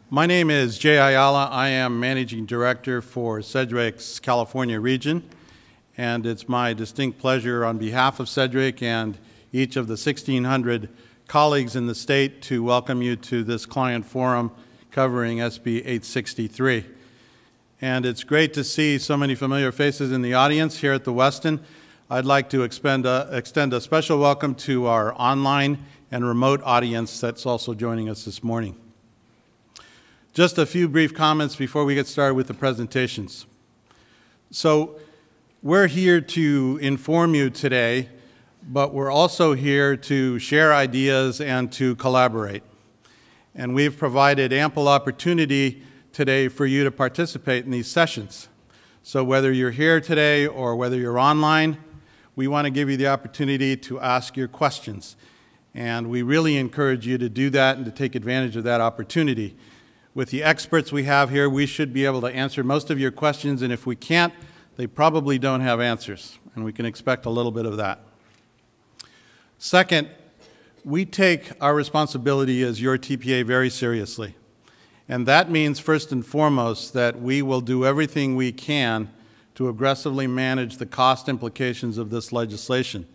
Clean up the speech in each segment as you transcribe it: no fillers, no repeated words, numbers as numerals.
My name is Jay Ayala. I am Managing Director for Sedgwick's California region, and it's my distinct pleasure on behalf of Sedgwick and each of the 1,600 colleagues in the state to welcome you to this client forum covering SB 863. And it's great to see so many familiar faces in the audience here at the Westin. I'd like to extend a special welcome to our online and remote audience that's also joining us this morning. Just a few brief comments before we get started with the presentations. So we're here to inform you today, but we're also here to share ideas and to collaborate. And we've provided ample opportunity today for you to participate in these sessions. So whether you're here today or whether you're online, we want to give you the opportunity to ask your questions. And we really encourage you to do that and to take advantage of that opportunity. With the experts we have here, we should be able to answer most of your questions, and if we can't, they probably don't have answers, and we can expect a little bit of that. Second, we take our responsibility as your TPA very seriously, and that means first and foremost that we will do everything we can to aggressively manage the cost implications of this legislation.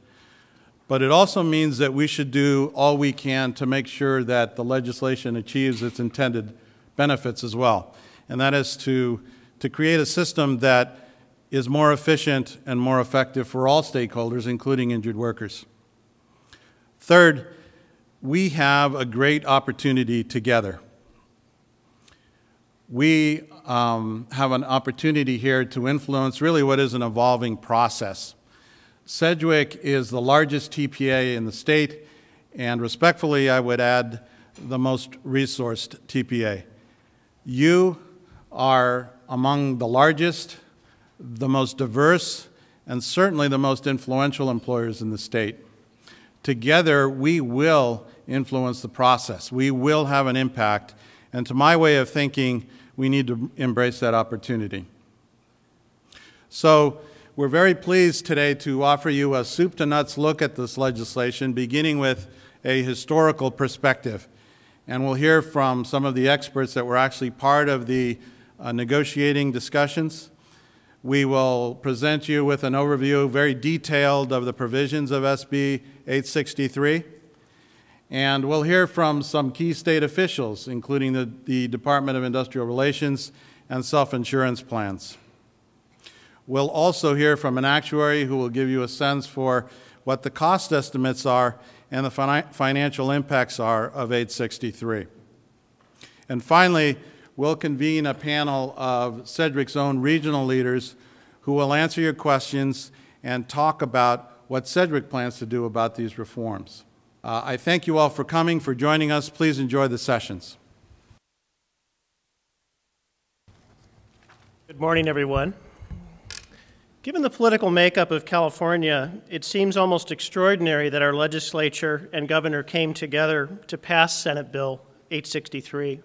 But it also means that we should do all we can to make sure that the legislation achieves its intended benefits as well, and that is to create a system that is more efficient and more effective for all stakeholders, including injured workers. Third, we have a great opportunity together. We have an opportunity here to influence really what is an evolving process. Sedgwick is the largest TPA in the state, and respectfully, I would add, the most resourced TPA. You are among the largest, the most diverse, and certainly the most influential employers in the state. Together, we will influence the process. We will have an impact, and to my way of thinking, we need to embrace that opportunity. So, we're very pleased today to offer you a soup-to-nuts look at this legislation, beginning with a historical perspective. And we'll hear from some of the experts that were actually part of the negotiating discussions. We will present you with an overview, very detailed, of the provisions of SB 863. And we'll hear from some key state officials, including the Department of Industrial Relations and self-insurance plans. We'll also hear from an actuary who will give you a sense for what the cost estimates are and the financial impacts are of 863. And finally, we'll convene a panel of Sedgwick's own regional leaders who will answer your questions and talk about what Sedgwick plans to do about these reforms. I thank you all for coming, for joining us. Please enjoy the sessions. Good morning, everyone. Given the political makeup of California, it seems almost extraordinary that our legislature and governor came together to pass Senate Bill 863.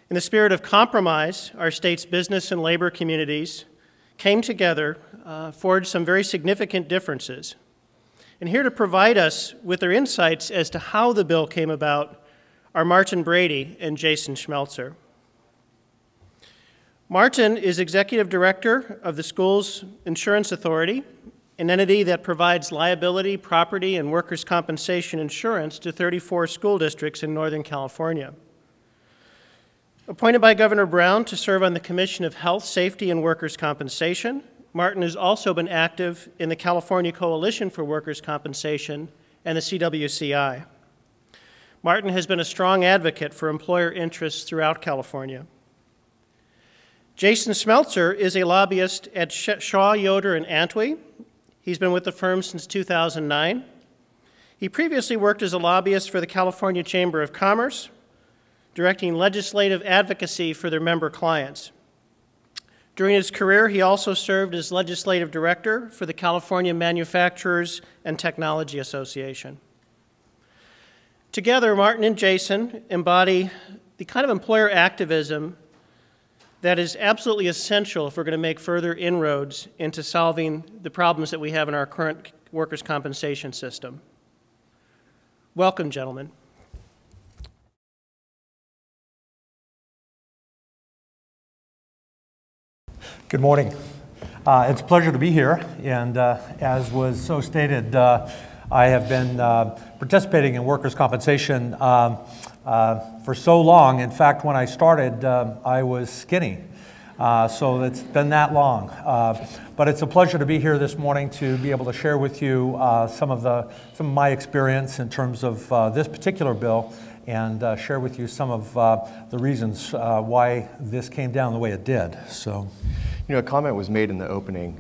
In the spirit of compromise, our state's business and labor communities came together, forged some very significant differences. And here to provide us with their insights as to how the bill came about are Martin Brady and Jason Schmelzer. Martin is Executive Director of the School's Insurance Authority, an entity that provides liability, property, and workers' compensation insurance to 34 school districts in Northern California. Appointed by Governor Brown to serve on the Commission of Health, Safety, and Workers' Compensation, Martin has also been active in the California Coalition for Workers' Compensation and the CWCI. Martin has been a strong advocate for employer interests throughout California. Jason Schmelzer is a lobbyist at Shaw, Yoder, and Antwih. He's been with the firm since 2009. He previously worked as a lobbyist for the California Chamber of Commerce, directing legislative advocacy for their member clients. During his career, he also served as legislative director for the California Manufacturers and Technology Association. Together, Martin and Jason embody the kind of employer activism that is absolutely essential if we're going to make further inroads into solving the problems that we have in our current workers' compensation system. Welcome, gentlemen. Good morning. It's a pleasure to be here, and as was so stated, I have been participating in workers' compensation for so long. In fact, when I started, I was skinny, so it's been that long. But it's a pleasure to be here this morning to be able to share with you some of my experience in terms of this particular bill, and share with you some of the reasons why this came down the way it did. So, you know, a comment was made in the opening,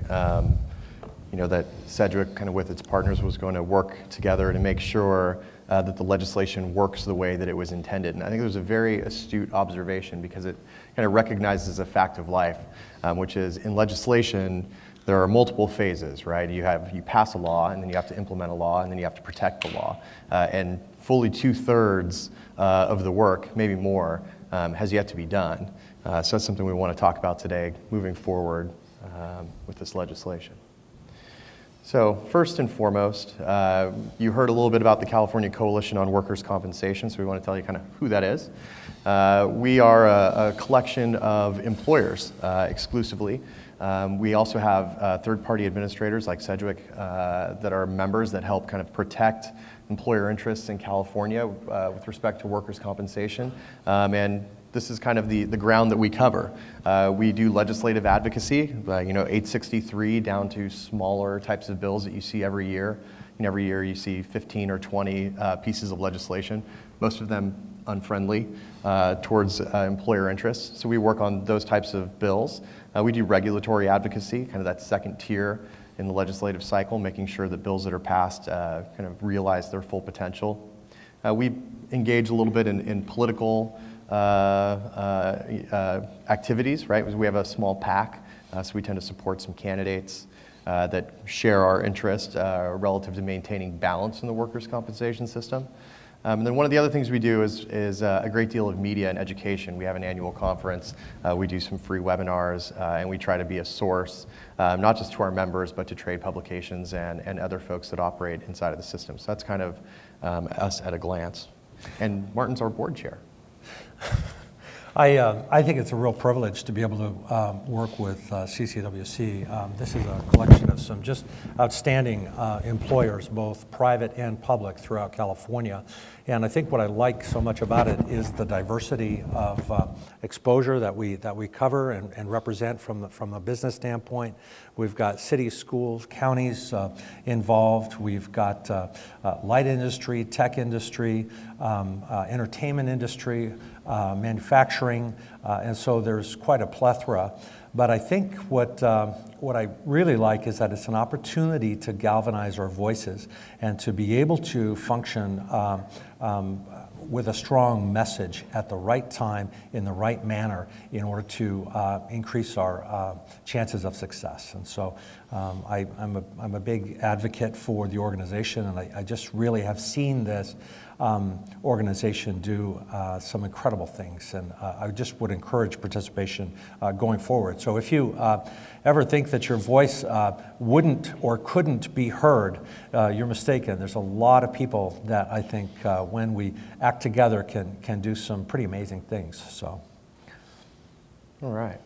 you know, that Sedgwick, kind of with its partners, was going to work together to make sure that the legislation works the way that it was intended. And I think it was a very astute observation, because it kind of recognizes a fact of life, which is in legislation, there are multiple phases, right? You pass a law, and then you have to implement a law, and then you have to protect the law. And fully 2/3 of the work, maybe more, has yet to be done. So that's something we want to talk about today, moving forward with this legislation. So first and foremost, you heard a little bit about the California Coalition on Workers' Compensation, so we want to tell you kind of who that is. We are a collection of employers exclusively. We also have third-party administrators like Sedgwick that are members that help kind of protect employer interests in California with respect to workers' compensation. And this is kind of the ground that we cover. We do legislative advocacy, you know, 863 down to smaller types of bills that you see every year. And every year you see 15 or 20 pieces of legislation, most of them unfriendly towards employer interests. So we work on those types of bills. We do regulatory advocacy, kind of that second tier in the legislative cycle, making sure that bills that are passed kind of realize their full potential. We engage a little bit in political activities, right? We have a small PAC, so we tend to support some candidates that share our interest relative to maintaining balance in the workers' compensation system. And then one of the other things we do is a great deal of media and education. We have an annual conference, we do some free webinars, and we try to be a source, not just to our members, but to trade publications and other folks that operate inside of the system. So that's kind of us at a glance. And Martin's our board chair. I think it's a real privilege to be able to work with CCWC. This is a collection of some just outstanding employers, both private and public, throughout California. And I think what I like so much about it is the diversity of exposure that we cover and represent from a business standpoint. We've got cities, schools, counties involved. We've got light industry, tech industry, entertainment industry, manufacturing, and so there's quite a plethora. But I think what I really like is that it's an opportunity to galvanize our voices and to be able to function with a strong message at the right time, in the right manner, in order to increase our chances of success. And so I'm a big advocate for the organization, and I just really have seen this organization do some incredible things, and I just would encourage participation going forward. So if you ever think that your voice wouldn't or couldn't be heard, you're mistaken. There's a lot of people that I think when we act together can do some pretty amazing things. So, all right.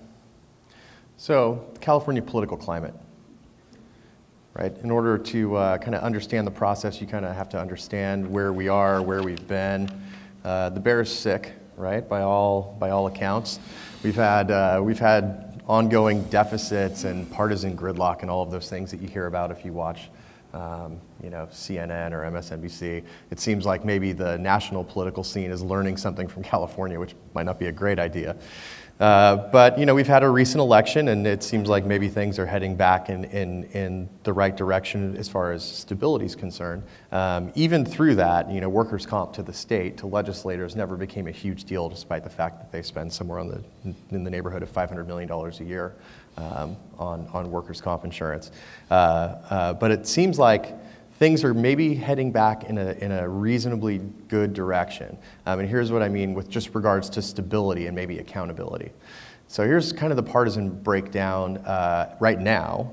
So, California political climate. Right. In order to kind of understand the process, you kind of have to understand where we are, where we've been. The bear is sick, right? By all accounts, we've had ongoing deficits and partisan gridlock and all of those things that you hear about if you watch, you know, CNN or MSNBC. It seems like maybe the national political scene is learning something from California, which might not be a great idea. But, you know, we've had a recent election, and it seems like maybe things are heading back in the right direction as far as stability is concerned. Even through that, you know, workers' comp to the state, to legislators, never became a huge deal, despite the fact that they spend somewhere in the neighborhood of $500 million a year on workers' comp insurance. But it seems like things are maybe heading back in a reasonably good direction. And here's what I mean with just regards to stability and maybe accountability. So here's kind of the partisan breakdown right now,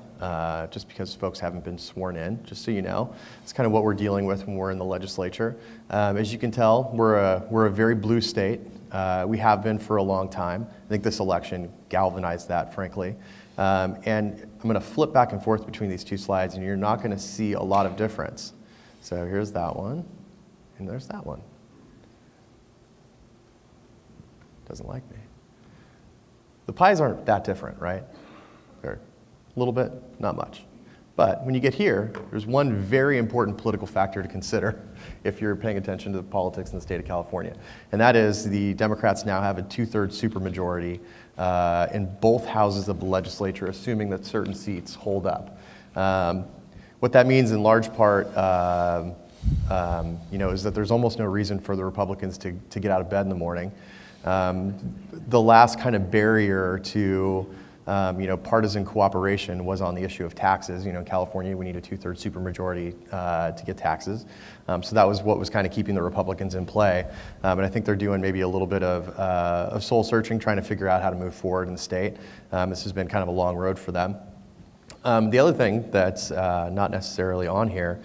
just because folks haven't been sworn in, just so you know. It's kind of what we're dealing with when we're in the legislature. As you can tell, we're a very blue state. We have been for a long time. I think this election galvanized that, frankly. And I'm going to flip back and forth between these two slides, and you're not going to see a lot of difference. So here's that one, and there's that one. Doesn't like me. The pies aren't that different, right? They're a little bit, not much. But when you get here, there's one very important political factor to consider if you're paying attention to the politics in the state of California. And that is the Democrats now have a 2/3 supermajority in both houses of the legislature, assuming that certain seats hold up. What that means in large part is that there's almost no reason for the Republicans to get out of bed in the morning. The last kind of barrier to partisan cooperation was on the issue of taxes. In California, we need a 2/3 supermajority to get taxes. So that was what was kind of keeping the Republicans in play. And I think they're doing maybe a little bit of soul searching, trying to figure out how to move forward in the state. This has been kind of a long road for them. The other thing that's not necessarily on here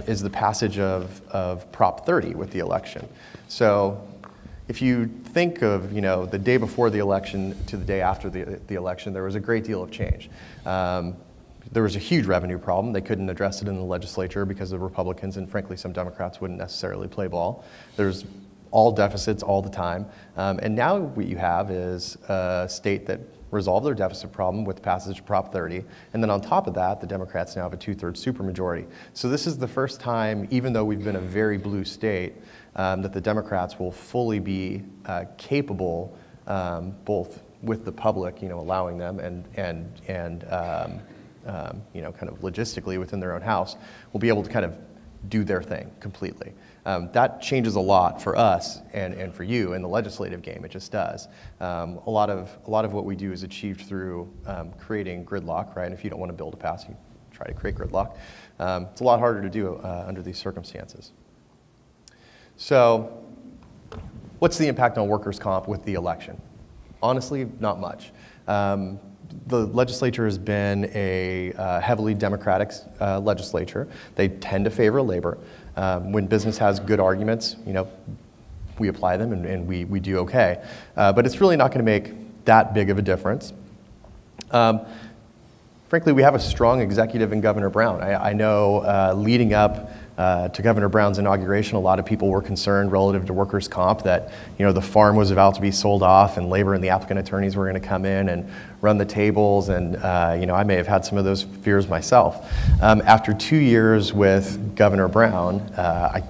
is the passage of Prop 30 with the election. So if you think of the day before the election to the day after the election, there was a great deal of change. There was a huge revenue problem. They couldn't address it in the legislature because the Republicans and frankly some Democrats wouldn't necessarily play ball. There's all deficits all the time. And now what you have is a state that resolved their deficit problem with the passage of Prop 30. And then on top of that, the Democrats now have a 2/3 supermajority. So this is the first time, even though we've been a very blue state, that the Democrats will fully be capable, both with the public, allowing them, and kind of logistically within their own house, will be able to kind of do their thing completely. That changes a lot for us and for you in the legislative game. It just does. A lot of what we do is achieved through creating gridlock, right? And if you don't want to build a pass, you try to create gridlock. It's a lot harder to do under these circumstances. So what's the impact on workers' comp with the election? Honestly, not much. The legislature has been a heavily Democratic legislature. They tend to favor labor. When business has good arguments, we apply them and we do okay. But it's really not going to make that big of a difference. Frankly, we have a strong executive in Governor Brown. I know leading up to Governor Brown's inauguration, a lot of people were concerned relative to workers' comp that the farm was about to be sold off and labor and the applicant attorneys were going to come in and run the tables, and I may have had some of those fears myself. After 2 years with Governor Brown, I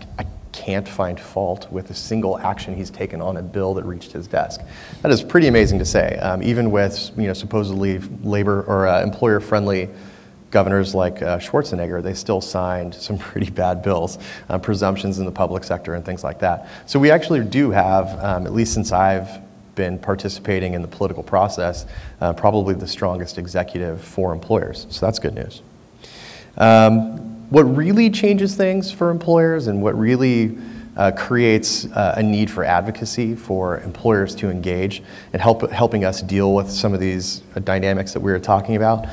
can't find fault with a single action he's taken on a bill that reached his desk. That is pretty amazing to say. Even with supposedly labor or employer-friendly governors like Schwarzenegger, they still signed some pretty bad bills, presumptions in the public sector and things like that. So we actually do have, at least since I've been participating in the political process, probably the strongest executive for employers. So that's good news. What really changes things for employers and what really creates a need for advocacy for employers to engage and helping us deal with some of these dynamics that we were talking about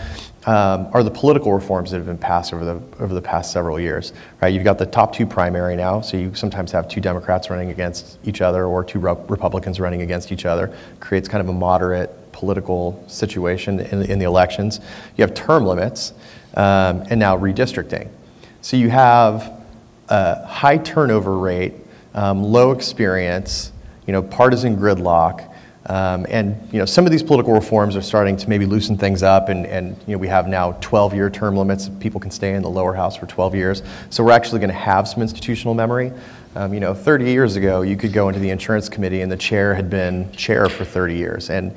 are the political reforms that have been passed over the past several years. Right? You've got the top two primary now, so you sometimes have two Democrats running against each other or two Republicans running against each other. Creates kind of a moderate political situation in the elections. You have term limits and now redistricting. So you have a high turnover rate, low experience, partisan gridlock, and some of these political reforms are starting to maybe loosen things up, and we have now 12-year term limits. People can stay in the lower house for 12 years. So we're actually going to have some institutional memory. 30 years ago, you could go into the insurance committee and the chair had been chair for 30 years. And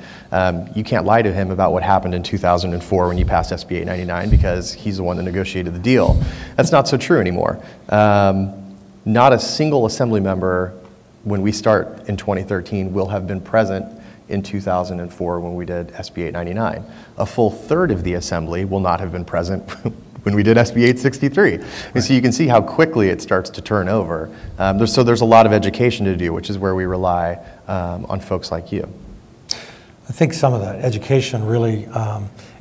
you can't lie to him about what happened in 2004 when you passed SB 899 because he's the one that negotiated the deal. That's not so true anymore. Not a single assembly member when we start in 2013 will have been present in 2004 when we did SB 899. A full third of the assembly will not have been present when we did SB 863. Right. And so you can see how quickly it starts to turn over. So there's a lot of education to do, which is where we rely on folks like you. I think some of that education really,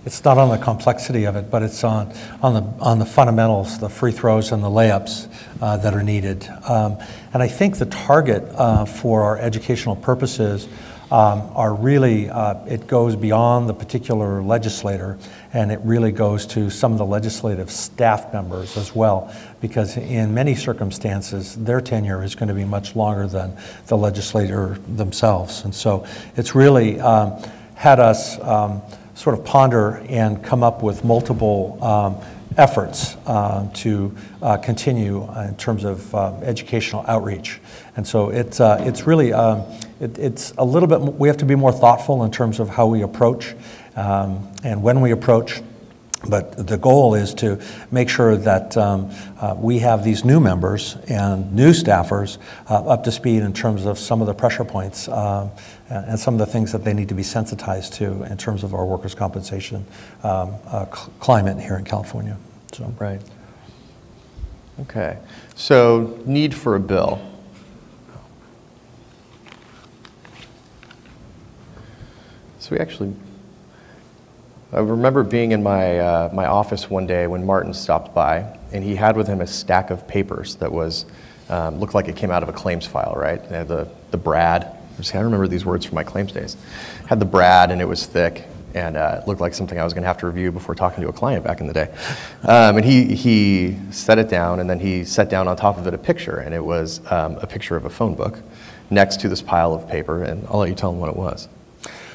it's not on the complexity of it, but it's on the fundamentals, the free throws and the layups that are needed. And I think the target for our educational purposes are really, it goes beyond the particular legislator, and it really goes to some of the legislative staff members as well, because in many circumstances, their tenure is going to be much longer than the legislator themselves. And so it's really had us sort of ponder and come up with multiple efforts to continue in terms of educational outreach. And so it's really, it's a little bit, we have to be more thoughtful in terms of how we approach and when we approach. But the goal is to make sure that we have these new members and new staffers up to speed in terms of some of the pressure points and some of the things that they need to be sensitized to in terms of our workers' compensation climate here in California. So. Right. Okay. So, need for a bill. So I remember being in my my office one day when Martin stopped by, and he had with him a stack of papers that was looked like it came out of a claims file, right? They had the brad. I remember these words from my claims days. Had the brad, and it was thick, and it looked like something I was going to have to review before talking to a client back in the day. And he set it down, and then he set down on top of it a picture, and it was a picture of a phone book next to this pile of paper, and I'll let you tell him what it was.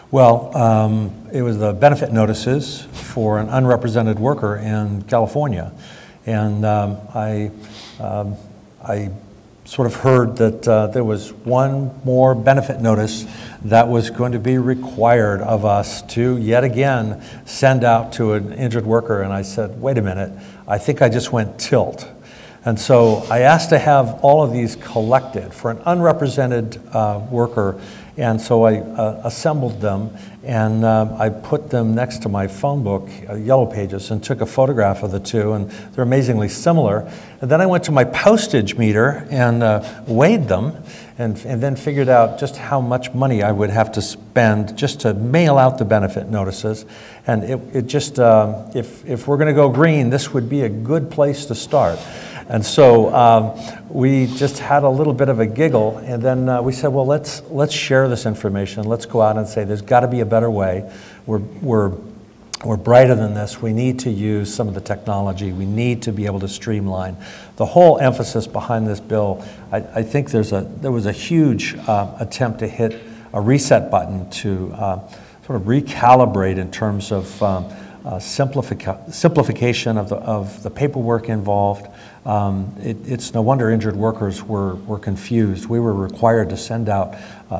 Well, it was the benefit notices for an unrepresented worker in California. And I sort of heard that there was one more benefit notice that was going to be required of us to yet again send out to an injured worker. And I said, wait a minute, I think I just went tilt. And so I asked to have all of these collected for an unrepresented worker. And so I assembled them, and I put them next to my phone book, Yellow Pages, and took a photograph of the two, and they're amazingly similar. And then I went to my postage meter and weighed them, and then figured out just how much money I would have to spend just to mail out the benefit notices. And it just, if we're going to go green, this would be a good place to start. And so we just had a little bit of a giggle, and then we said, well, let's share this information. Let's go out and say there's got to be a better way. We're brighter than this. We need to use some of the technology. We need to be able to streamline. The whole emphasis behind this bill, I think there was a huge attempt to hit a reset button to sort of recalibrate in terms of simplification of the paperwork involved. It's no wonder injured workers were confused. We were required to send out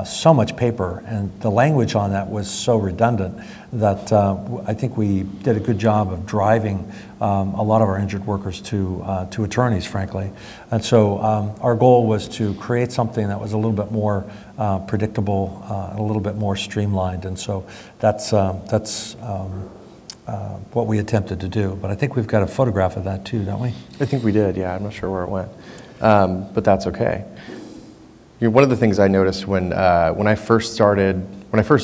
so much paper, and the language on that was so redundant that I think we did a good job of driving a lot of our injured workers to attorneys, frankly. And so our goal was to create something that was a little bit more predictable, a little bit more streamlined, and so that's what we attempted to do. But I think we've got a photograph of that too, don't we? I think we did, yeah. I'm not sure where it went. But that's okay. You know, one of the things I noticed when I first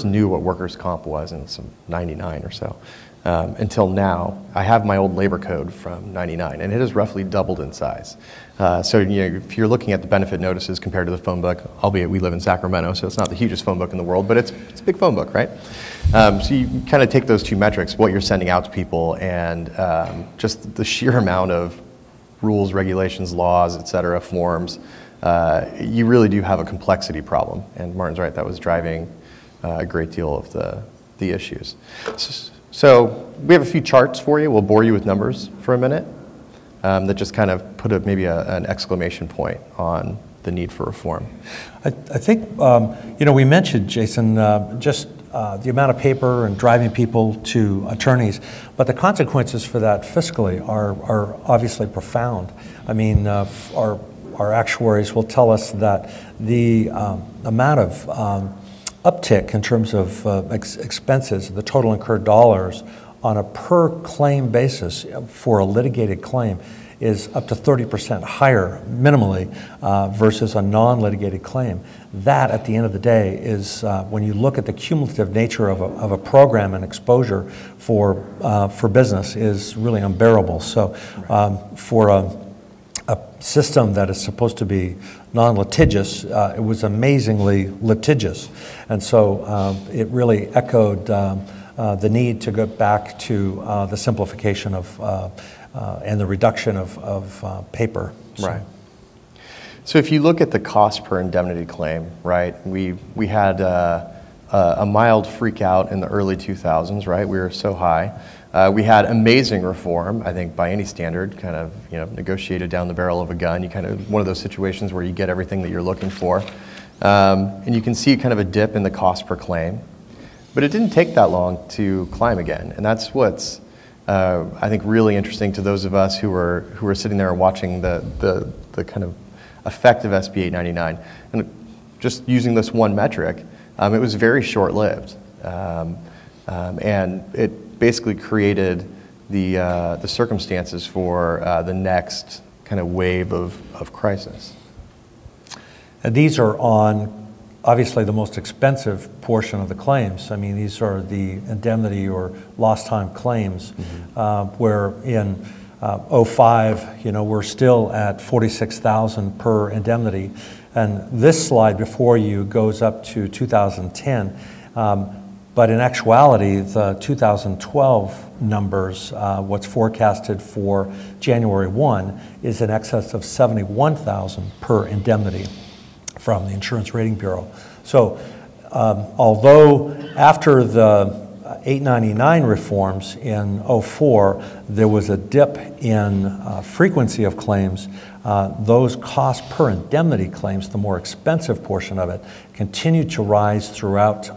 knew what workers' comp was in some 99 or so, until now, I have my old labor code from 99, and it has roughly doubled in size. So you know, if you're looking at the benefit notices compared to the phone book, albeit we live in Sacramento, so it's not the hugest phone book in the world, but it's a big phone book, right? So you kind of take those two metrics, what you're sending out to people, and just the sheer amount of rules, regulations, laws, et cetera, forms, you really do have a complexity problem. And Martin's right, that was driving a great deal of the issues. So we have a few charts for you. We'll bore you with numbers for a minute that just kind of put maybe an exclamation point on the need for reform. I think, you know, we mentioned, Jason, just the amount of paper and driving people to attorneys, but the consequences for that fiscally are obviously profound. I mean, our actuaries will tell us that the amount of uptick in terms of expenses, the total incurred dollars on a per claim basis for a litigated claim is up to 30% higher minimally versus a non-litigated claim. That, at the end of the day, is when you look at the cumulative nature of a program and exposure for business is really unbearable. So for a system that is supposed to be non-litigious, it was amazingly litigious. And so it really echoed the need to go back to the simplification of and the reduction of paper. So. Right. So if you look at the cost per indemnity claim, right, we had a mild freak out in the early 2000s, right? We were so high. We had amazing reform, I think by any standard, kind of, you know, negotiated down the barrel of a gun. You kind of, one of those situations where you get everything that you're looking for. And you can see kind of a dip in the cost per claim. But it didn't take that long to climb again. And that's what's, I think, really interesting to those of us who were sitting there and watching the kind of effect of SB 899. And just using this one metric, it was very short-lived. And it basically created the circumstances for the next kind of wave of crisis. And these are on, obviously, the most expensive portion of the claims. I mean, these are the indemnity or lost time claims, where in 05, you know, we're still at $46,000 per indemnity. And this slide before you goes up to 2010. But in actuality, the 2012 numbers, what's forecasted for January 1, is in excess of $71,000 per indemnity from the Insurance Rating Bureau. So although after the 899 reforms in 04, there was a dip in frequency of claims, those cost per indemnity claims, the more expensive portion of it, continued to rise throughout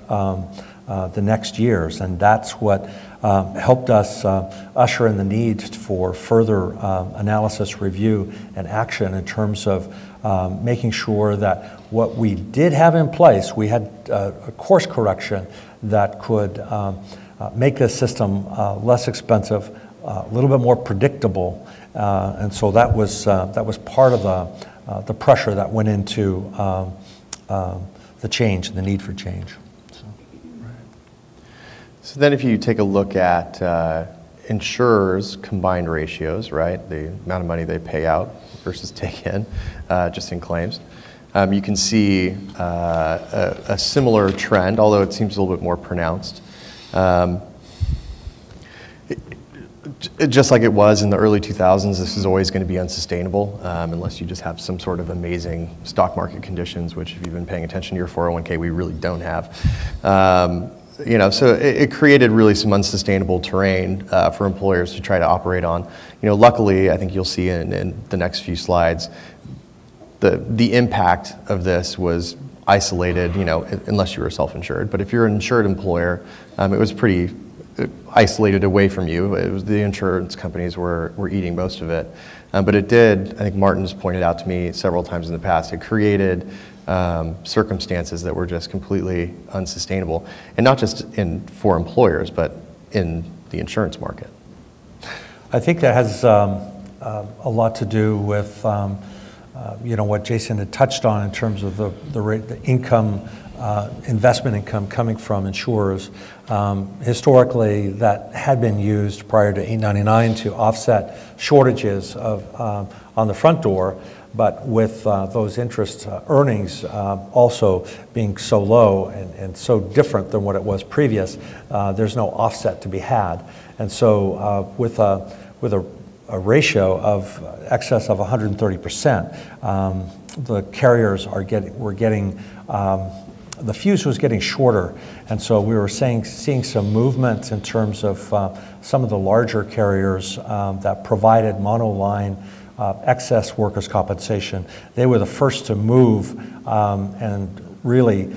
the next years, and that's what helped us usher in the need for further analysis, review, and action in terms of making sure that what we did have in place, we had a course correction that could make this system less expensive, a little bit more predictable, and so that was part of the pressure that went into the change, the need for change. So then if you take a look at insurers' combined ratios, right, the amount of money they pay out versus take in, just in claims, you can see a similar trend, although it seems a little bit more pronounced. Just like it was in the early 2000s, this is always going to be unsustainable unless you just have some sort of amazing stock market conditions, which if you've been paying attention to your 401k, we really don't have. You know, so it created really some unsustainable terrain for employers to try to operate on. You know, luckily, I think you'll see in the next few slides, the impact of this was isolated, you know, unless you were self-insured. But if you're an insured employer, it was pretty isolated away from you. It was the insurance companies were eating most of it. But it did, I think Martin's pointed out to me several times in the past, it created circumstances that were just completely unsustainable, and not just for employers, but in the insurance market. I think that has a lot to do with you know, what Jason had touched on in terms of the income, investment income coming from insurers. Historically, that had been used prior to 899 to offset shortages of on the front door. But with those interest earnings also being so low and so different than what it was previous, there's no offset to be had. And so with a ratio of excess of 130%, the carriers were getting the fuse was getting shorter, and so we were seeing some movement in terms of some of the larger carriers that provided monoline excess workers' compensation. They were the first to move and really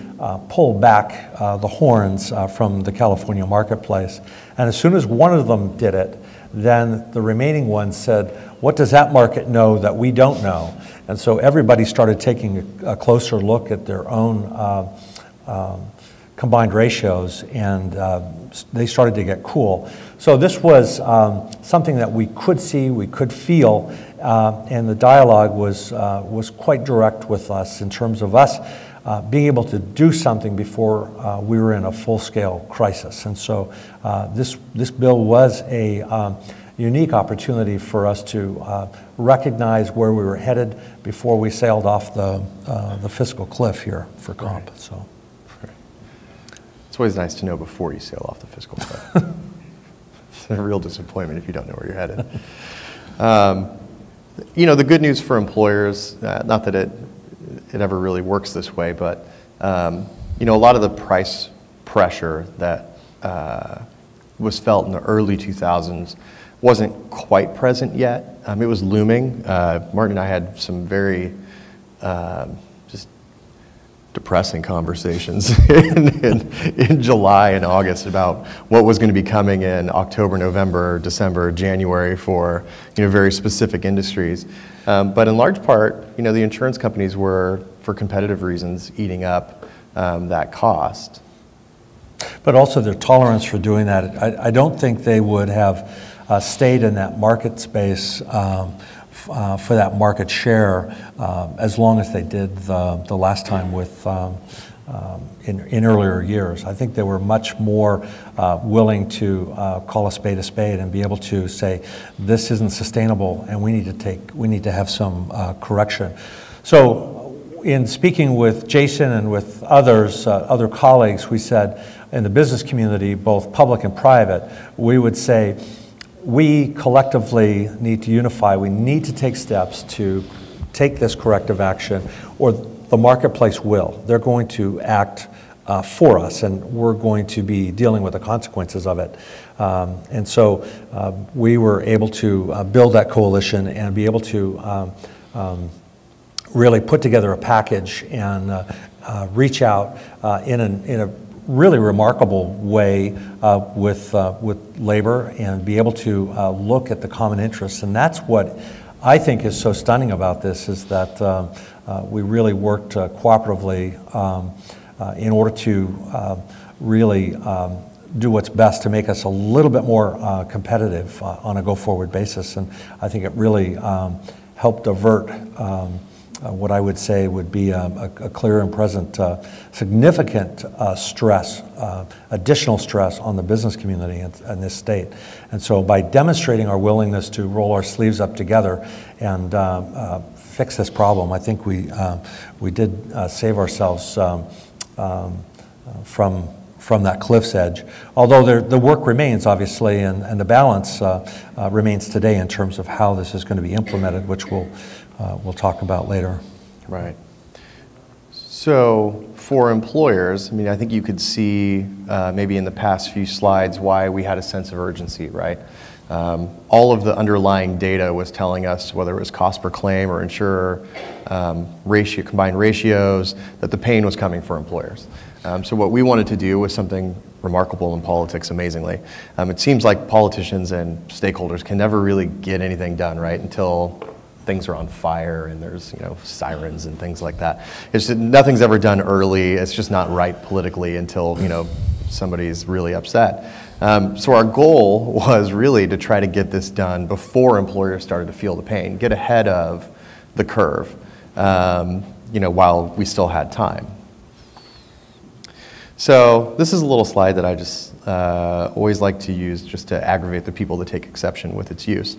pull back the horns from the California marketplace. And as soon as one of them did it, then the remaining ones said, what does that market know that we don't know? And so everybody started taking a closer look at their own combined ratios, and they started to get cool. So this was something that we could see, we could feel, and the dialogue was quite direct with us in terms of us being able to do something before we were in a full-scale crisis. And so this bill was a unique opportunity for us to recognize where we were headed before we sailed off the fiscal cliff here for comp. Right. So, it's always nice to know before you sail off the fiscal cliff. It's a real disappointment if you don't know where you're headed. You know, the good news for employers, not that it ever really works this way, but you know, a lot of the price pressure that was felt in the early 2000s wasn't quite present yet. It was looming. Martin and I had some very just depressing conversations in July and August about what was going to be coming in October, November, December, January for, you know, very specific industries. But in large part, you know, the insurance companies were, for competitive reasons, eating up that cost. but also their tolerance for doing that. I don't think they would have stayed in that market space for that market share as long as they did the last time with in earlier years. I think they were much more willing to call a spade and be able to say, this isn't sustainable and we need to have some correction. So in speaking with Jason and with others, other colleagues, we said in the business community, both public and private, we would say, we collectively need to unify. We need to take steps to take this corrective action, or the marketplace will. They're going to act for us, and we're going to be dealing with the consequences of it. And so we were able to build that coalition and be able to really put together a package and reach out in a really remarkable way with labor and be able to look at the common interests. And that's what I think is so stunning about this, is that we really worked cooperatively in order to really do what's best to make us a little bit more competitive on a go-forward basis. And I think it really helped avert what I would say would be a clear and present significant stress, additional stress on the business community in this state. And so by demonstrating our willingness to roll our sleeves up together and fix this problem, I think we did save ourselves from that cliff's edge. Although the work remains, obviously, and the balance remains today in terms of how this is going to be implemented, which we'll talk about later. Right. So for employers, I mean, I think you could see maybe in the past few slides why we had a sense of urgency, right? All of the underlying data was telling us, whether it was cost per claim or insurer combined ratios, that the pain was coming for employers. So what we wanted to do was something remarkable in politics, amazingly. It seems like politicians and stakeholders can never really get anything done, right, until things are on fire and there's, you know, sirens and things like that. It's just, nothing's ever done early. It's just not right politically until, you know, somebody's really upset. So our goal was really to try to get this done before employers started to feel the pain, get ahead of the curve, you know, while we still had time. So this is a little slide that I just always like to use just to aggravate the people that take exception with its use.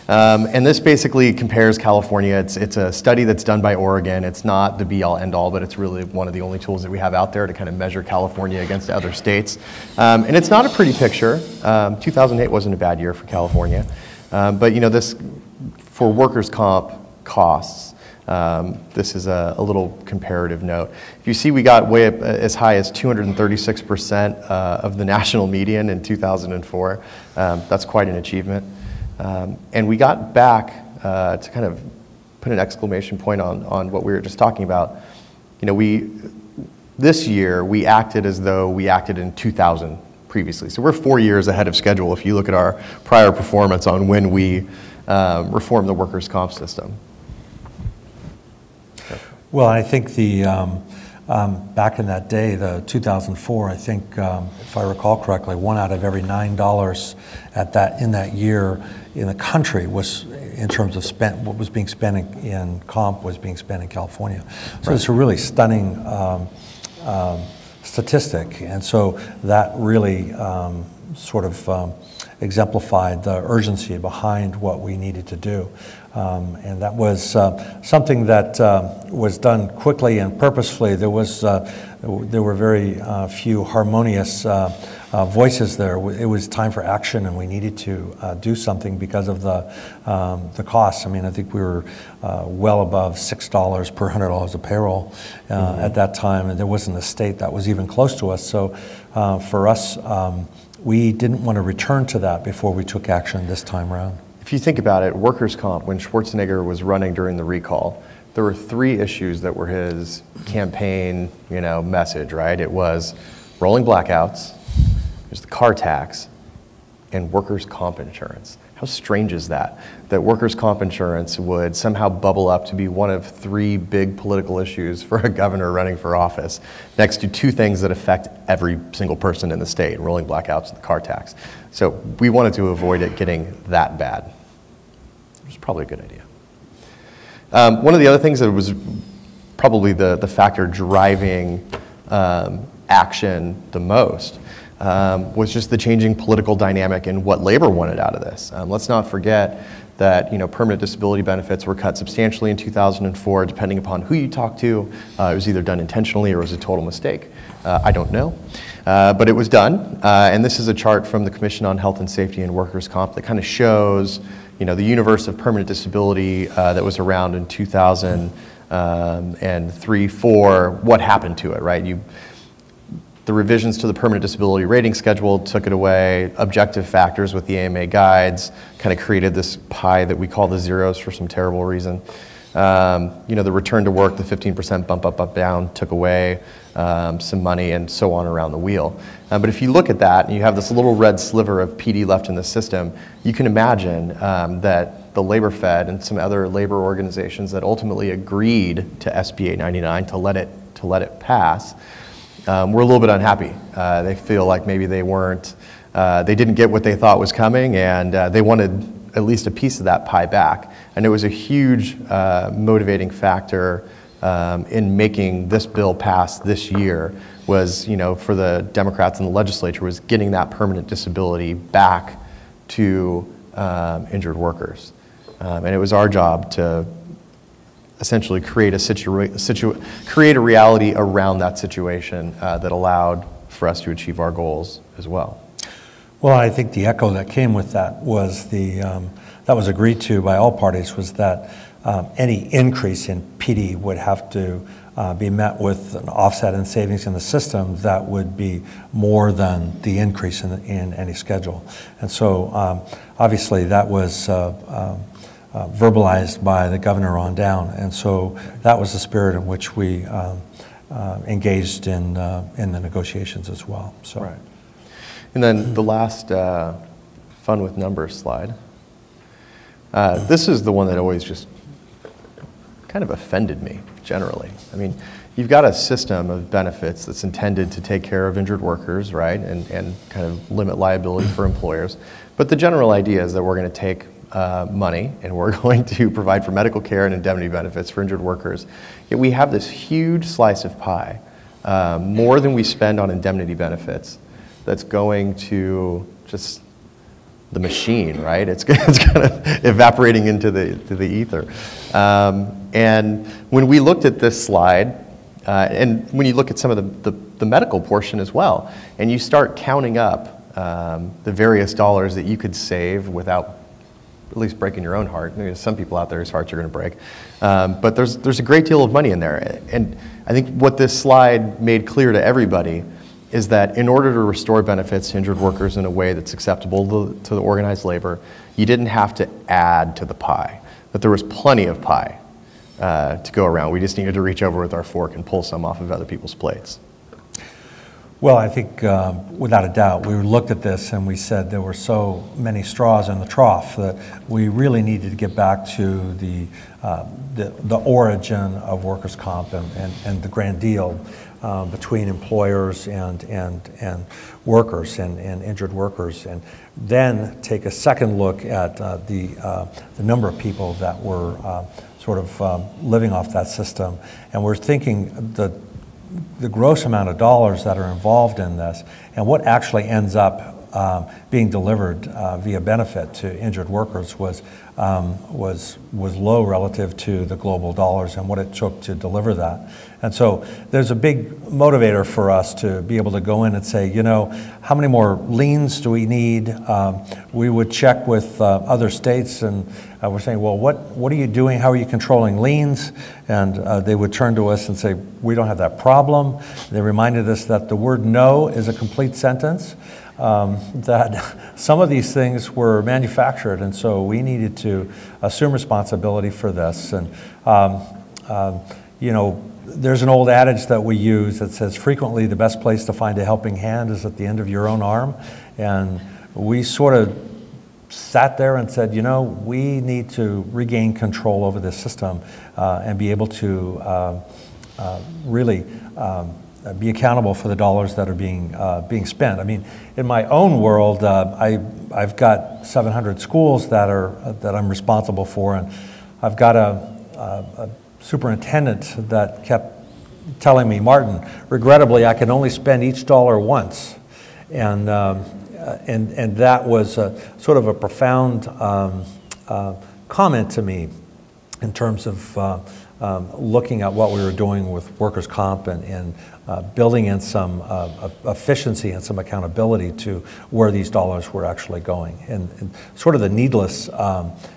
And this basically compares California. It's a study that's done by Oregon. It's not the be-all, end-all, but it's really one of the only tools that we have out there to kind of measure California against other states. And it's not a pretty picture. 2008 wasn't a bad year for California. But you know, this, for workers' comp costs, this is a little comparative note. If you see, we got way up as high as 236% of the national median in 2004. That's quite an achievement. And we got back to kind of put an exclamation point on what we were just talking about. You know, this year we acted as though we acted in 2000 previously. So we're 4 years ahead of schedule if you look at our prior performance on when we reformed the workers' comp system. Well, I think the back in that day, the 2004, I think, if I recall correctly, 1 out of every $9 in that year in the country was, in terms of what was being spent in comp, was being spent in California. So it's a really stunning statistic, and so that really sort of exemplified the urgency behind what we needed to do. And that was something that was done quickly and purposefully. There were very few harmonious voices there. It was time for action, and we needed to do something because of the costs. I mean, I think we were well above $6 per $100 of payroll at that time, and there wasn't a state that was even close to us. So for us, we didn't want to return to that before we took action this time around. If you think about it, workers' comp, when Schwarzenegger was running during the recall, there were 3 issues that were his campaign, message, right? It was rolling blackouts, there's the car tax, and workers' comp insurance. How strange is that? That workers' comp insurance would somehow bubble up to be one of 3 big political issues for a governor running for office, next to 2 things that affect every single person in the state, rolling blackouts and the car tax. So we wanted to avoid it getting that bad. It was probably a good idea. One of the other things that was probably the factor driving action the most was just the changing political dynamic and what labor wanted out of this. Let's not forget that permanent disability benefits were cut substantially in 2004, depending upon who you talk to. It was either done intentionally or it was a total mistake. I don't know, but it was done. And this is a chart from the Commission on Health and Safety and Workers' Comp that kind of shows the universe of permanent disability that was around in 2003, 4, what happened to it, right? The revisions to the permanent disability rating schedule took it away. Objective factors with the AMA guides kind of created this pie that we call the zeros for some terrible reason. The return to work, the 15% bump up, down, took away some money and so on around the wheel. But if you look at that and you have this little red sliver of PD left in the system, you can imagine that the Labor Fed and some other labor organizations that ultimately agreed to SB 899 to let it pass were a little bit unhappy. They feel like maybe they didn't get what they thought was coming, and they wanted at least a piece of that pie back. And it was a huge motivating factor in making this bill pass this year was, for the Democrats in the legislature, was getting that permanent disability back to injured workers. And it was our job to essentially create a reality around that situation that allowed for us to achieve our goals as well. Well, I think the echo that came with that was that was agreed to by all parties was that any increase in PD would have to be met with an offset in savings in the system that would be more than the increase in any schedule. And so obviously that was verbalized by the governor on down. And so that was the spirit in which we engaged in the negotiations as well. So. Right. And then the last fun with numbers slide. This is the one that always just kind of offended me, generally. I mean, you've got a system of benefits that's intended to take care of injured workers, right, and kind of limit liability for employers. But the general idea is that we're going to take money and we're going to provide for medical care and indemnity benefits for injured workers. Yet we have this huge slice of pie, more than we spend on indemnity benefits, that's going to just the machine, right? It's kind of evaporating into the ether. And when we looked at this slide, and when you look at some of the medical portion as well, and you start counting up the various dollars that you could save without at least breaking your own heart. I mean, some people out there whose hearts are going to break. But there's a great deal of money in there. And I think what this slide made clear to everybody is that in order to restore benefits to injured workers in a way that's acceptable to the organized labor, you didn't have to add to the pie, that there was plenty of pie to go around. We just needed to reach over with our fork and pull some off of other people's plates. Well, I think without a doubt, we looked at this and we said there were so many straws in the trough that we really needed to get back to the origin of workers' comp and the grand deal between employers and workers and injured workers, and then take a second look at the number of people that were sort of living off that system. And we're thinking the gross amount of dollars that are involved in this and what actually ends up being delivered via benefit to injured workers was low relative to the global dollars and what it took to deliver that. And so there's a big motivator for us to be able to go in and say, you know, how many more liens do we need? We would check with other states, and we're saying, well, what are you doing? How are you controlling liens? And they would turn to us and say, we don't have that problem. They reminded us that the word no is a complete sentence, that some of these things were manufactured, and so we needed to assume responsibility for this. And, you know, there's an old adage that we use that says frequently the best place to find a helping hand is at the end of your own arm. And we sort of sat there and said, you know, we need to regain control over this system and be able to really be accountable for the dollars that are being spent. I mean, in my own world, I've got 700 schools that I'm responsible for, and I've got a superintendent that kept telling me, Martin, regrettably, I can only spend each dollar once, and that was sort of a profound comment to me in terms of looking at what we were doing with workers' comp and building in some efficiency and some accountability to where these dollars were actually going, and sort of the needless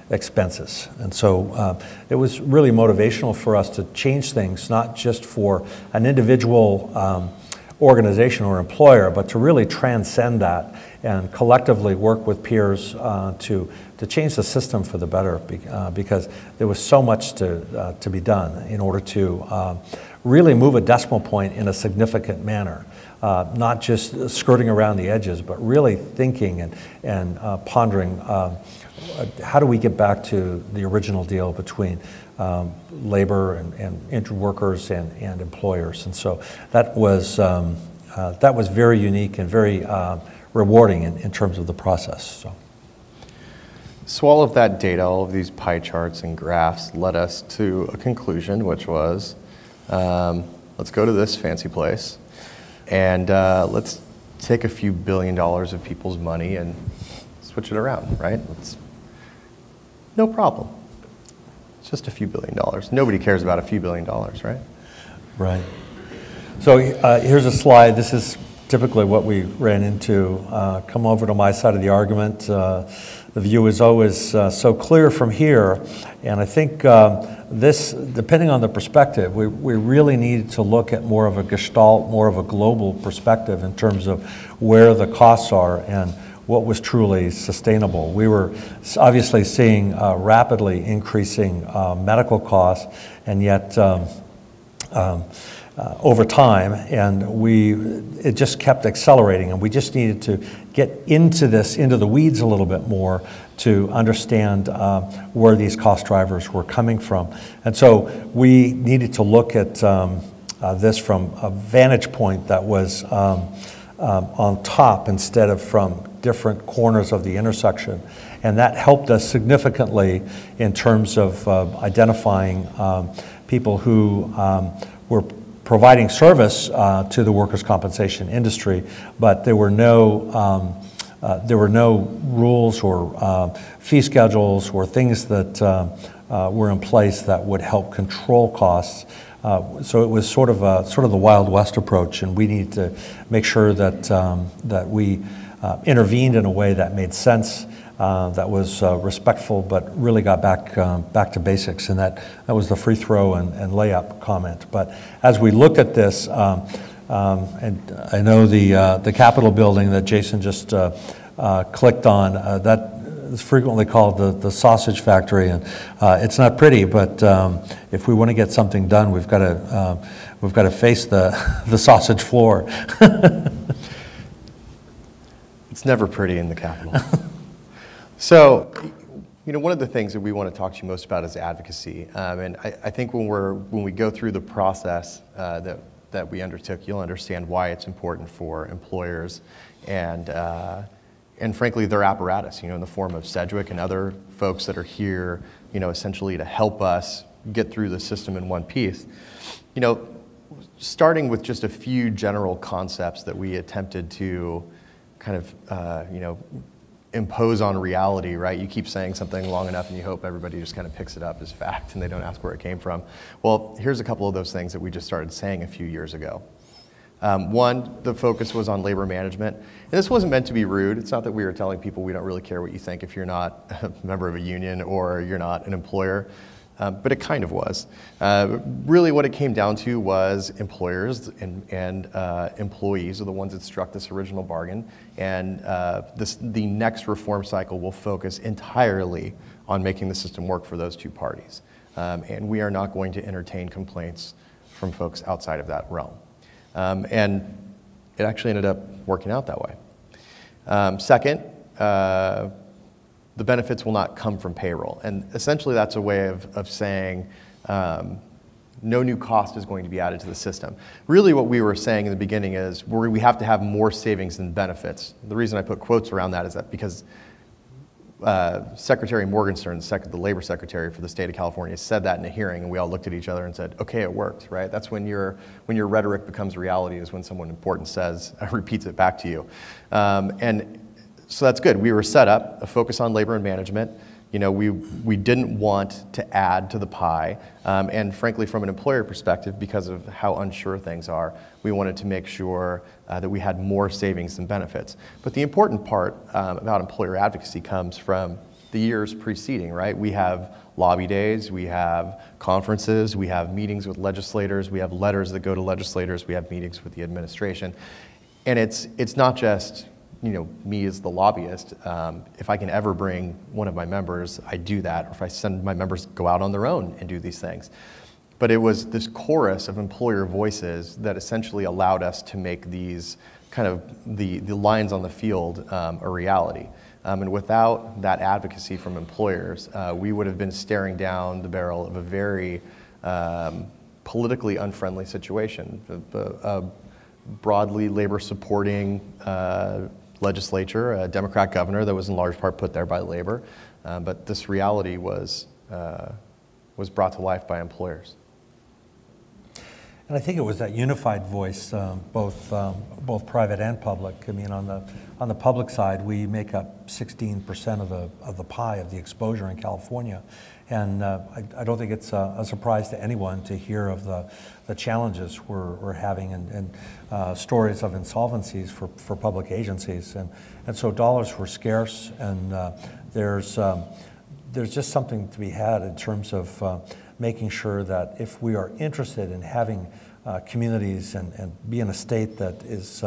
expenses. And so it was really motivational for us to change things, not just for an individual organization or employer, but to really transcend that and collectively work with peers to change the system for the better, because there was so much to be done in order to really move a decimal point in a significant manner, not just skirting around the edges, but really thinking and pondering how do we get back to the original deal between labor and injured workers and employers. And so that was very unique and very rewarding in terms of the process. So all of that data, all of these pie charts and graphs led us to a conclusion, which was, let's go to this fancy place and let's take a few $1 billion of people's money and switch it around, right? No problem. It's just a few $1 billion. Nobody cares about a few $1 billion, right? Right. So here's a slide. This is typically what we ran into. Come over to my side of the argument. The view is always so clear from here, and I think this, depending on the perspective, we really needed to look at more of a gestalt, more of a global perspective in terms of where the costs are and what was truly sustainable. We were obviously seeing rapidly increasing medical costs, and yet over time, and it just kept accelerating, and we just needed to get into the weeds a little bit more to understand where these cost drivers were coming from. And so we needed to look at this from a vantage point that was on top instead of from different corners of the intersection. And that helped us significantly in terms of identifying people who were providing service to the workers' compensation industry, but there were no rules or fee schedules or things that were in place that would help control costs. So it was sort of the Wild West approach, and we needed to make sure that we intervened in a way that made sense, that was respectful, but really got back to basics, and that was the free throw and layup comment. But as we looked at this, and I know the Capitol building that Jason just clicked on, that is frequently called the sausage factory, and it's not pretty, but if we want to get something done, we've got to face the sausage floor. It's never pretty in the Capitol. So, you know, one of the things that we want to talk to you most about is advocacy, and I think when we go through the process that we undertook, you'll understand why it's important for employers and frankly their apparatus, you know, in the form of Sedgwick and other folks that are here, you know, essentially to help us get through the system in one piece. You know, starting with just a few general concepts that we attempted to kind of, impose on reality, right? You keep saying something long enough and you hope everybody just kind of picks it up as fact and they don't ask where it came from. Well, here's a couple of those things that we just started saying a few years ago. One, the focus was on labor management. And this wasn't meant to be rude. It's not that we were telling people we don't really care what you think if you're not a member of a union or you're not an employer. But it kind of was. Really what it came down to was employers and employees are the ones that struck this original bargain. And the next reform cycle will focus entirely on making the system work for those two parties. And we are not going to entertain complaints from folks outside of that realm. And it actually ended up working out that way. Second, the benefits will not come from payroll. And essentially that's a way of saying no new cost is going to be added to the system. Really what we were saying in the beginning is we have to have more savings than benefits. The reason I put quotes around that is that because Secretary Morgenstern, the labor secretary for the state of California, said that in a hearing, and we all looked at each other and said, okay, it worked, right? That's when your rhetoric becomes reality, is when someone important repeats it back to you. And so that's good. We were set up, a focus on labor and management. We didn't want to add to the pie. And frankly, from an employer perspective, because of how unsure things are, we wanted to make sure that we had more savings than benefits. But the important part about employer advocacy comes from the years preceding, right? We have lobby days, we have conferences, we have meetings with legislators, we have letters that go to legislators, we have meetings with the administration. And it's not just me as the lobbyist. If I can ever bring one of my members, I do that. Or if I send my members go out on their own and do these things. But it was this chorus of employer voices that essentially allowed us to make these kind of the lines on the field a reality. And without that advocacy from employers, we would have been staring down the barrel of a very politically unfriendly situation. A broadly labor-supporting legislature, a Democrat governor that was in large part put there by labor, but this reality was brought to life by employers. And I think it was that unified voice, both private and public. I mean, on the public side, we make up 16% of the pie of the exposure in California, and I don't think it's a surprise to anyone to hear of the challenges we're having and stories of insolvencies for public agencies, and so dollars were scarce, and there's just something to be had in terms of making sure that if we are interested in having communities and be in a state that is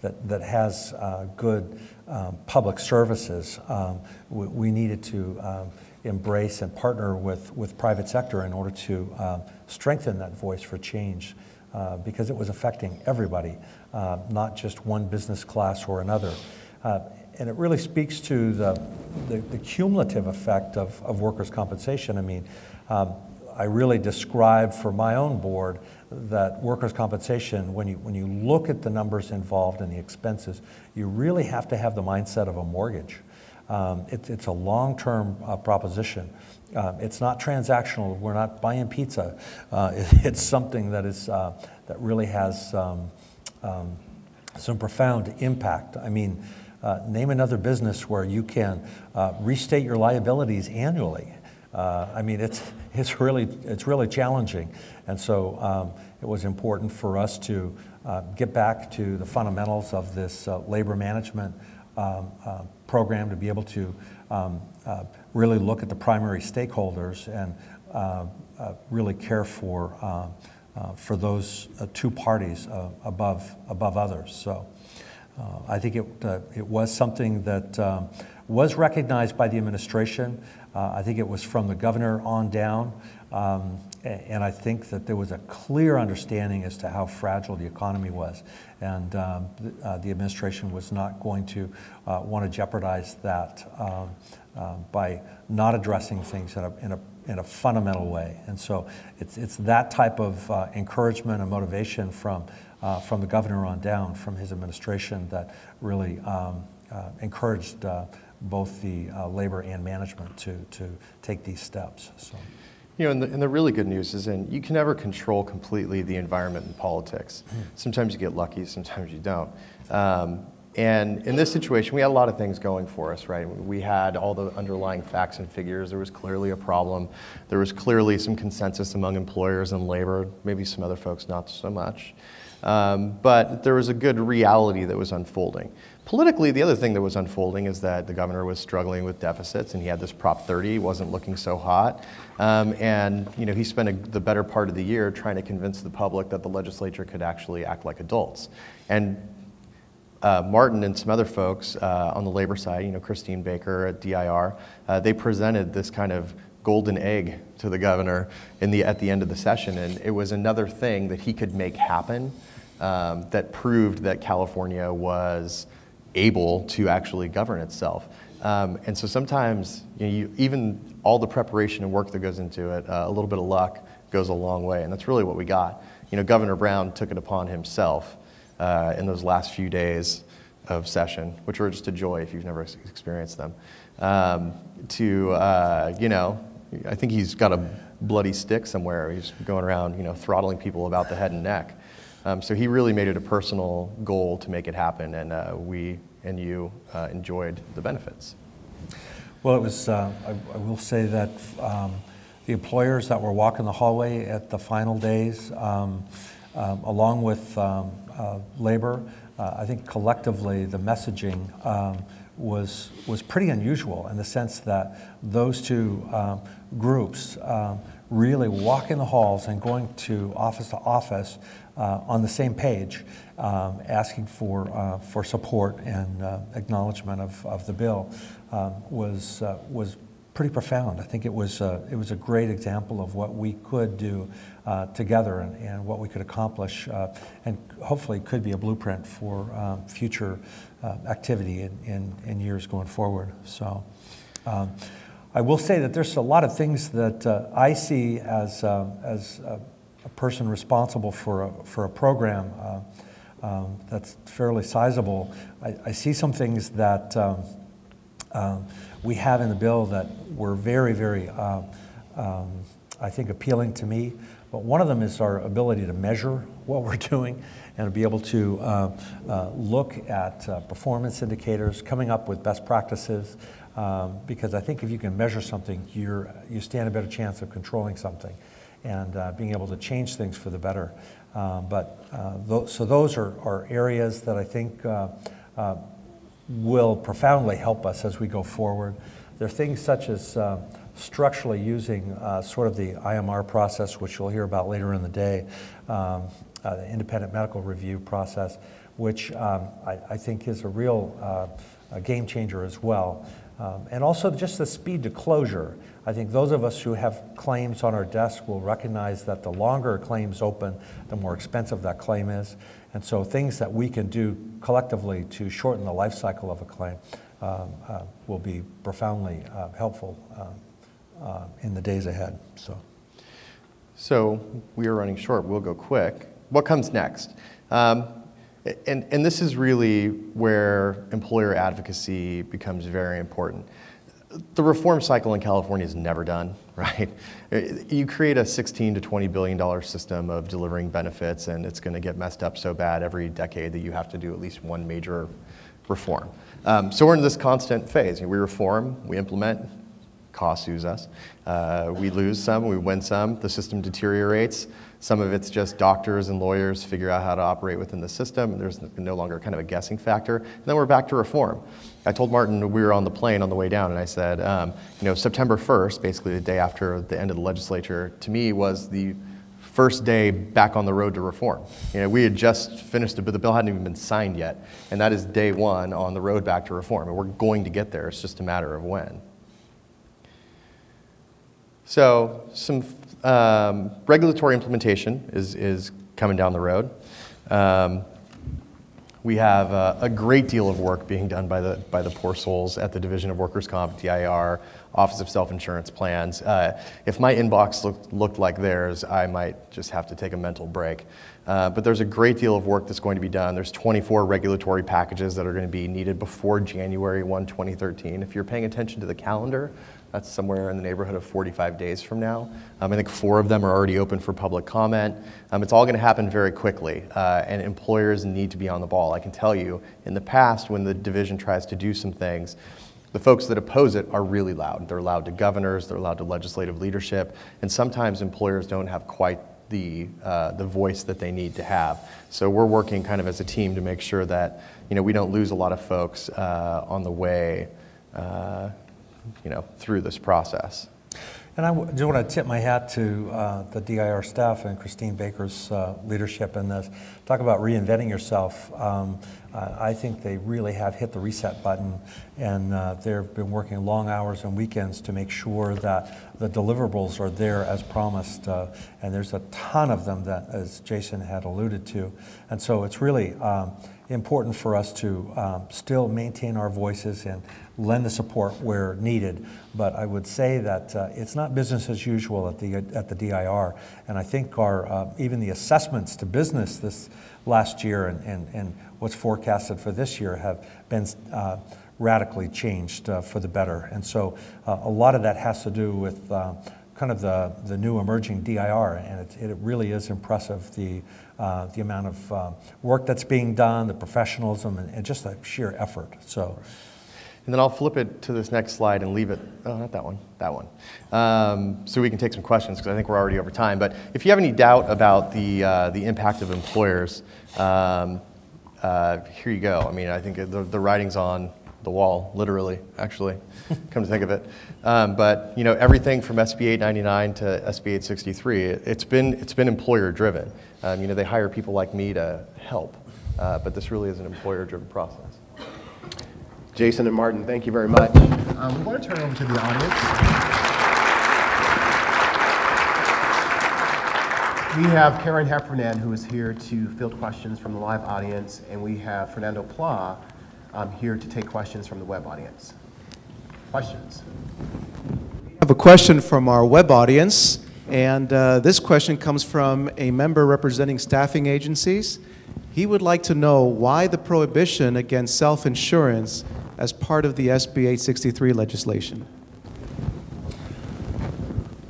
that has good public services, we needed to embrace and partner with private sector in order to strengthen that voice for change, because it was affecting everybody, not just one business class or another. And it really speaks to the cumulative effect of workers' compensation. I mean, I really describe for my own board that workers' compensation, when you look at the numbers involved and the expenses, you really have to have the mindset of a mortgage. It's a long-term proposition. It's not transactional. We're not buying pizza. It's something that is that really has some profound impact. I mean, name another business where you can restate your liabilities annually. I mean, it's really challenging, and so it was important for us to get back to the fundamentals of this labor management program, to be able to really look at the primary stakeholders and really care for those two parties above others. So I think it was something that was recognized by the administration. I think it was from the governor on down, and I think that there was a clear understanding as to how fragile the economy was, and the administration was not going to want to jeopardize that by not addressing things in a fundamental way. And so it's that type of encouragement and motivation from the governor on down, from his administration, that really encouraged both the labor and management to take these steps. So. And the really good news is, you can never control completely the environment in politics. Sometimes you get lucky, sometimes you don't. And in this situation, we had a lot of things going for us, right? We had all the underlying facts and figures. There was clearly a problem. There was clearly some consensus among employers and labor, maybe some other folks not so much. But there was a good reality that was unfolding. Politically, the other thing that was unfolding is that the governor was struggling with deficits, and he had this Prop 30, wasn't looking so hot. And he spent the better part of the year trying to convince the public that the legislature could actually act like adults. And Martin and some other folks on the labor side, Christine Baker at DIR, they presented this kind of golden egg to the governor at the end of the session, and it was another thing that he could make happen that proved that California was able to actually govern itself. And so sometimes, even all the preparation and work that goes into it, a little bit of luck goes a long way, and that's really what we got. Governor Brown took it upon himself in those last few days of session, which were just a joy if you've never experienced them, I think he's got a bloody stick somewhere. He's going around, throttling people about the head and neck. So he really made it a personal goal to make it happen, and we and you enjoyed the benefits. Well, it was, I will say that the employers that were walking the hallway at the final days, along with labor, I think collectively the messaging was pretty unusual in the sense that those two groups really walking the halls and going to office on the same page, asking for support and acknowledgement of the bill was pretty profound. I think it was a great example of what we could do together and what we could accomplish, and hopefully could be a blueprint for future activity in years going forward. So I will say that there's a lot of things that I see as a person responsible for a program that's fairly sizable. I see some things that we have in the bill that were very, very, I think, appealing to me. But one of them is our ability to measure what we're doing and to be able to look at performance indicators, coming up with best practices, because I think if you can measure something, you stand a better chance of controlling something and being able to change things for the better. So those are areas that I think will profoundly help us as we go forward. There are things such as structurally using sort of the IMR process, which you'll hear about later in the day, the independent medical review process, which I think is a real game changer as well. And also just the speed to closure. I think those of us who have claims on our desk will recognize that the longer a claim's open, the more expensive that claim is. And so things that we can do collectively to shorten the life cycle of a claim will be profoundly helpful in the days ahead. So we are running short. We'll go quick. What comes next? And this is really where employer advocacy becomes very important. The reform cycle in California is never done, right? You create a $16 to $20 billion system of delivering benefits, and it's going to get messed up so bad every decade that you have to do at least one major reform. So we're in this constant phase. We reform, we implement, cost sues us. We lose some, we win some, the system deteriorates. Some of it's just doctors and lawyers figure out how to operate within the system. There's no longer kind of a guessing factor. And then we're back to reform. I told Martin we were on the plane on the way down, and I said, September 1st, basically the day after the end of the legislature, to me was the first day back on the road to reform. We had just finished it, but the bill hadn't even been signed yet. And that is day one on the road back to reform. And we're going to get there. It's just a matter of when. So some regulatory implementation is coming down the road. We have a great deal of work being done by the poor souls at the Division of Workers' Comp, DIR, Office of Self-Insurance Plans. If my inbox looked like theirs, I might just have to take a mental break. But there's a great deal of work that's going to be done. There's 24 regulatory packages that are going to be needed before January 1, 2013. If you're paying attention to the calendar, That's somewhere in the neighborhood of 45 days from now. I think 4 of them are already open for public comment. It's all going to happen very quickly, and employers need to be on the ball. I can tell you, in the past, when the division tries to do some things, the folks that oppose it are really loud. They're loud to governors, they're loud to legislative leadership, and sometimes employers don't have quite the voice that they need to have. So we're working kind of as a team to make sure that we don't lose a lot of folks on the way through this process. And I just want to tip my hat to the DIR staff and Christine Baker's leadership in this. Talk about reinventing yourself. I think they really have hit the reset button, and they've been working long hours and weekends to make sure that the deliverables are there as promised. And there's a ton of them that, as Jason had alluded to. And so it's really important for us to still maintain our voices and lend the support where needed. But I would say that it's not business as usual at the DIR. And I think our even the assessments to business this last year and what's forecasted for this year have been radically changed for the better. And so a lot of that has to do with kind of the new emerging DIR, and it really is impressive, the amount of work that's being done, the professionalism, and just the sheer effort. So. And then I'll flip it to this next slide and leave it, oh, not that one, that one. So we can take some questions, because I think we're already over time. But if you have any doubt about the impact of employers, here you go. I mean, I think the writing's on the wall, literally, actually, come to think of it. But everything from SB 899 to SB 863, it's been employer driven. They hire people like me to help, but this really is an employer driven process. Jason and Martin, thank you very much. We want to turn it over to the audience. We have Karen Heffernan, who is here to field questions from the live audience, and we have Fernando Pla here to take questions from the web audience. Questions? I have a question from our web audience, and this question comes from a member representing staffing agencies. He would like to know why the prohibition against self-insurance as part of the SB 863 legislation.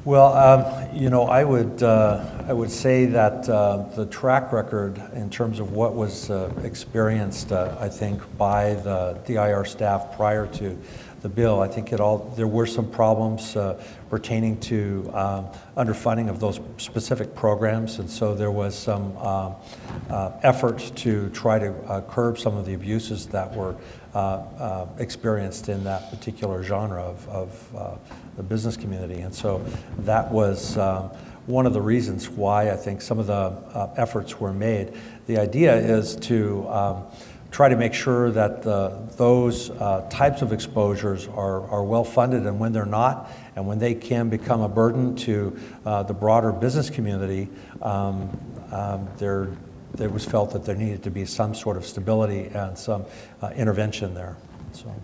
Well, I would say that the track record in terms of what was experienced, I think, by the DIR staff prior to the bill, I think there were some problems pertaining to underfunding of those specific programs, and so there was some effort to try to curb some of the abuses that were experienced in that particular genre of the business community. And so that was one of the reasons why I think some of the efforts were made. The idea is to try to make sure that those types of exposures are well funded, and when they're not, and when they can become a burden to the broader business community, it was felt that there needed to be some sort of stability and some intervention there. So.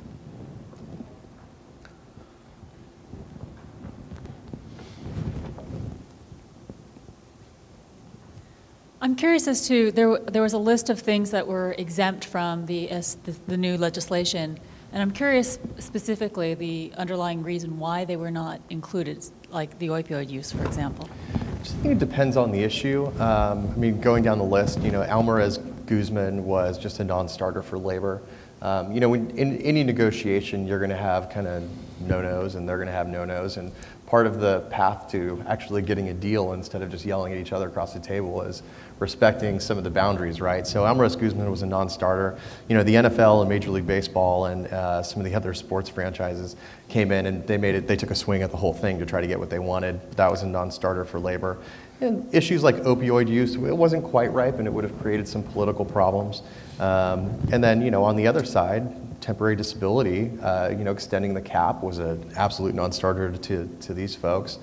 I'm curious as to, there was a list of things that were exempt from the new legislation, and I'm curious specifically the underlying reason why they were not included, like the opioid use, for example. I just think it depends on the issue. I mean, going down the list, Alvarez Guzman was just a non-starter for labor. In any negotiation, you're going to have kind of no-nos, and they're going to have no-nos, and part of the path to actually getting a deal instead of just yelling at each other across the table is respecting some of the boundaries, right? So Alvarez Guzman was a non-starter. The NFL and Major League Baseball and some of the other sports franchises came in and they took a swing at the whole thing to try to get what they wanted. That was a non-starter for labor. And issues like opioid use, it wasn't quite ripe, and it would have created some political problems. And then, on the other side, temporary disability, extending the cap was an absolute non-starter to these folks.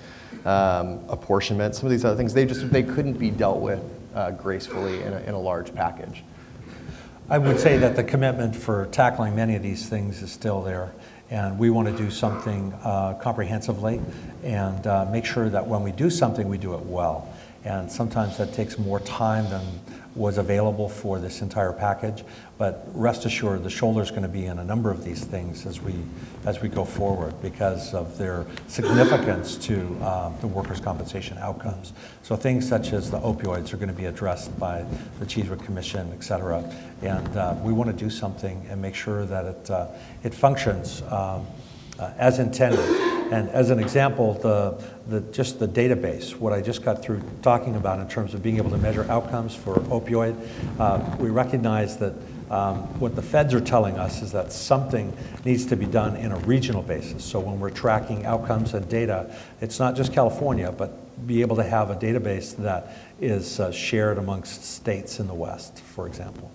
Apportionment, some of these other things, they couldn't be dealt with gracefully in a large package. I would say that the commitment for tackling many of these things is still there, and we want to do something comprehensively and make sure that when we do something, we do it well. And sometimes that takes more time than was available for this entire package. But rest assured, the shoulder is going to be in a number of these things as we go forward because of their significance to the workers' compensation outcomes. So things such as the opioids are going to be addressed by the Sedgwick Commission, et cetera. And we want to do something and make sure that it functions as intended. And as an example, just the database, what I just got through talking about in terms of being able to measure outcomes for opioid, we recognize that what the feds are telling us is that something needs to be done in a regional basis. So when we're tracking outcomes and data, it's not just California, but be able to have a database that is shared amongst states in the West, for example.